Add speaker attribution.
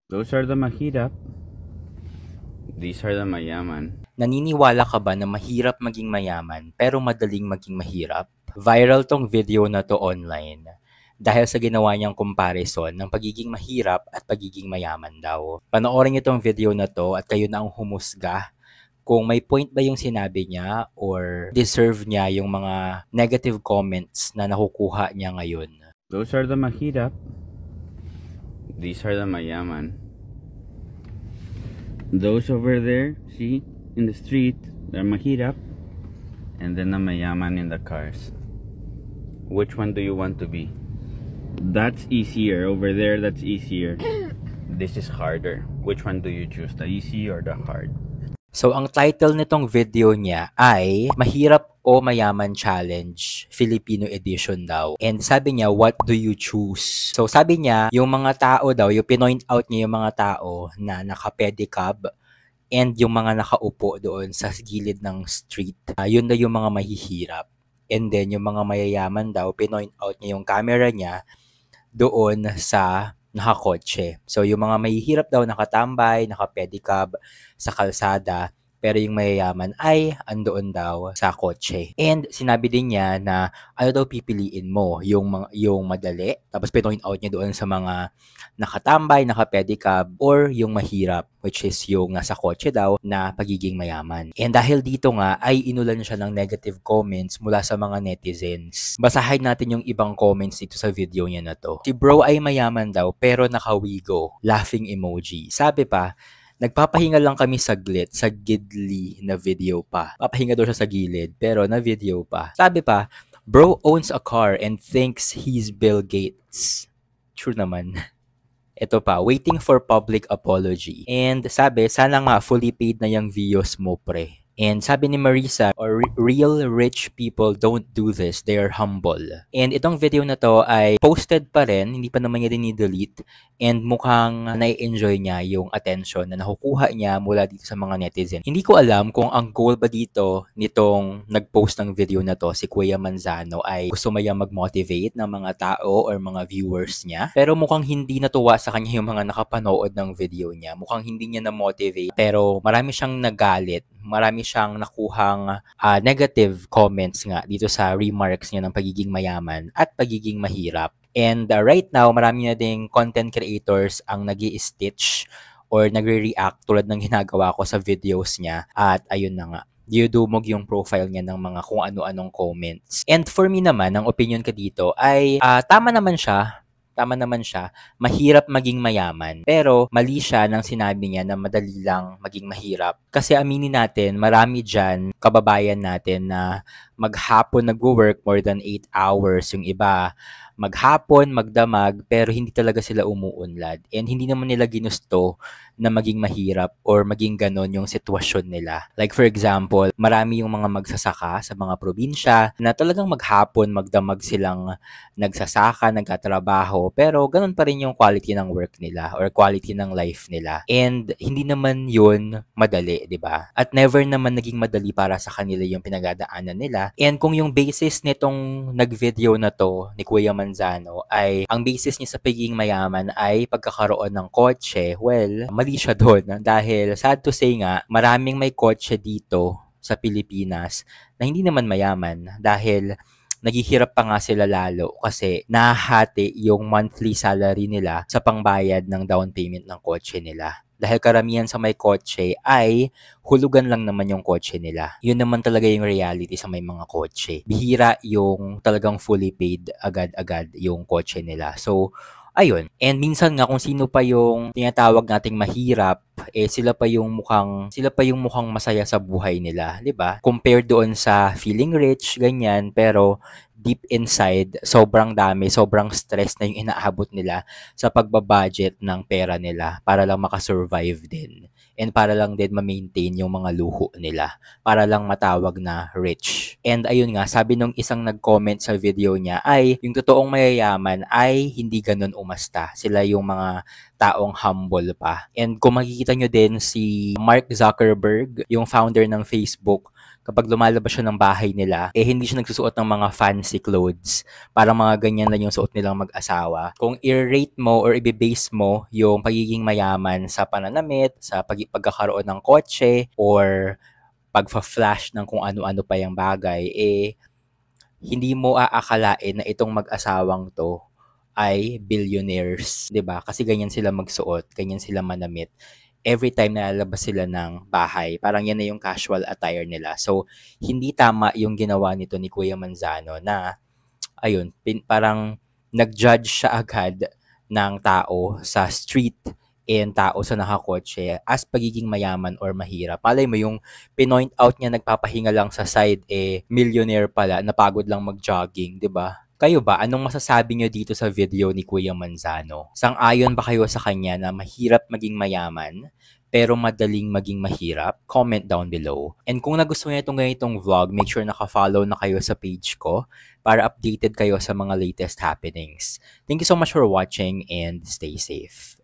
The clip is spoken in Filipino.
Speaker 1: Those are the mahirap. These are the mayaman.
Speaker 2: Naniniwala ka ba na mahirap maging mayaman pero madaling maging mahirap? Viral tong video na to online dahil sa ginawa niyang comparison ng pagiging mahirap at pagiging mayaman daw. Panoorin niyo tong video na to at kayo na ang humusga kung may point ba yung sinabi niya or deserve niya yung mga negative comments na nakukuha niya ngayon.
Speaker 1: Those are the mahirap. These are the mayaman. Those over there, see, in the street, they're mahirap. And then the mayaman in the cars. Which one do you want to be? That's easier. Over there, that's easier. This is harder. Which one do you choose? The easy or the hard?
Speaker 2: So, ang title nitong video niya ay Mahirap o Mayaman Challenge, Filipino edition daw. And sabi niya, what do you choose? So, sabi niya, yung mga tao daw, yung pinoint out niya yung mga tao na naka-pedicab and yung mga nakaupo doon sa gilid ng street. Yun daw yung mga mahihirap. And then, yung mga mayayaman daw, pinoint out niya yung camera niya doon sa nakakotse. So, yung mga mahihirap daw nakatambay, nakapedicab sa kalsada, pero yung mayayaman ay andoon daw sa kotse. And sinabi din niya na ano daw pipiliin mo, yung madali, tapos pinoint out niya doon sa mga nakatambay, nakapedicab, or yung mahirap, which is yung nasa kotse daw na pagiging mayaman. And dahil dito nga ay inulan siya ng negative comments mula sa mga netizens. Basahin natin yung ibang comments dito sa video niya na to. Si bro ay mayaman daw pero nakawigo, laughing emoji. Sabi pa, nagpapahinga lang kami saglit sa gidli na video pa. Papahinga daw siya sa gilid pero na video pa. Sabi pa, bro owns a car and thinks he's Bill Gates. True naman. Ito pa, waiting for public apology. And sabi, sana nga fully paid na yung views mo pre. And sabi ni Marisa, real rich people don't do this. They are humble. And itong video na to ay posted pa rin, hindi pa naman niya din-delete. And mukhang na-enjoy niya yung attention na nakukuha niya mula dito sa mga netizen. Hindi ko alam kung ang goal ba dito nitong nag-post ng video na to, si Kuya Manzano, ay gusto maya mag-motivate ng mga tao or mga viewers niya. Pero mukhang hindi natuwa sa kanya yung mga nakapanood ng video niya. Mukhang hindi niya na-motivate. Pero marami siyang nagalit. Marami siyang nakuhang negative comments nga dito sa remarks niya ng pagiging mayaman at pagiging mahirap. And right now, marami na ding content creators ang nag-i-stitch or nagre-react tulad ng ginagawa ko sa videos niya. At ayun na nga, dinudumog yung profile niya ng mga kung ano-anong comments. And for me naman, ang opinion ko dito ay tama naman siya. Mahirap maging mayaman. Pero mali siya nang sinabi niya na madali lang maging mahirap. Kasi aminin natin, marami dyan, kababayan natin na maghapon nag-work more than 8 hours. Yung iba, maghapon, magdamag, pero hindi talaga sila umuunlad. And hindi naman nila ginusto na maging mahirap or maging ganon yung sitwasyon nila. Like for example, marami yung mga magsasaka sa mga probinsya na talagang maghapon, magdamag silang nagsasaka, nagkatrabaho, pero ganun pa rin yung quality ng work nila or quality ng life nila. And hindi naman yun madali, di ba? At never naman naging madali para sa kanila yung pinagdadaanan nila. And kung yung basis nitong nag-video na to ni Kuya Manzano ay ang basis niya sa pagiging mayaman ay pagkakaroon ng kotse, well, mali siya doon dahil sad to say nga, maraming may kotse dito sa Pilipinas na hindi naman mayaman dahil naghihirap pa nga sila lalo kasi nahati yung monthly salary nila sa pangbayad ng down payment ng kotse nila. Dahil karamihan sa may kotse ay hulugan lang naman yung kotse nila. Yun naman talaga yung reality sa may mga kotse. Bihira yung talagang fully paid agad-agad yung kotse nila. So, ayun. And minsan nga kung sino pa yung tinatawag nating mahirap, sila pa yung mukhang masaya sa buhay nila, 'di ba? Compared doon sa feeling rich, ganyan, pero deep inside, sobrang dami, sobrang stress na yung inaabot nila sa pagbabudget ng pera nila para lang makasurvive din. And para lang din ma-maintain yung mga luho nila. Para lang matawag na rich. And ayun nga, sabi nung isang nag-comment sa video niya ay yung totoong mayayaman ay hindi ganun umasta. Sila yung mga taong humble pa. And kung makikita nyo din si Mark Zuckerberg, yung founder ng Facebook, kapag lumalabas siya ng bahay nila, hindi siya nagsusuot ng mga fancy clothes. Parang mga ganyan lang yung suot nilang mag-asawa. Kung i-rate mo or i-base mo yung pagiging mayaman sa pananamit, sa pagkakaroon ng kotse, or pagfa-flash ng kung ano-ano pa yung bagay, hindi mo aakalain na itong mag-asawang to ay billionaires, 'di ba? Kasi ganyan sila magsuot, ganyan sila manamit. Every time na lalabas sila ng bahay, parang yan na yung casual attire nila. So, hindi tama yung ginawa nito ni Kuya Manzano na, ayun, parang nag-judge siya agad ng tao sa street and tao sa nakakotse as pagiging mayaman or mahirap. Palay mo yung pinoint out niya nagpapahinga lang sa side, millionaire pala, napagod lang mag-jogging, 'di ba? Kayo ba, anong masasabi nyo dito sa video ni Kuya Manzano? Sang-ayon ba kayo sa kanya na mahirap maging mayaman, pero madaling maging mahirap? Comment down below. And kung nagustuhan nyo itong ganitong vlog, make sure naka-follow na kayo sa page ko para updated kayo sa mga latest happenings. Thank you so much for watching and stay safe.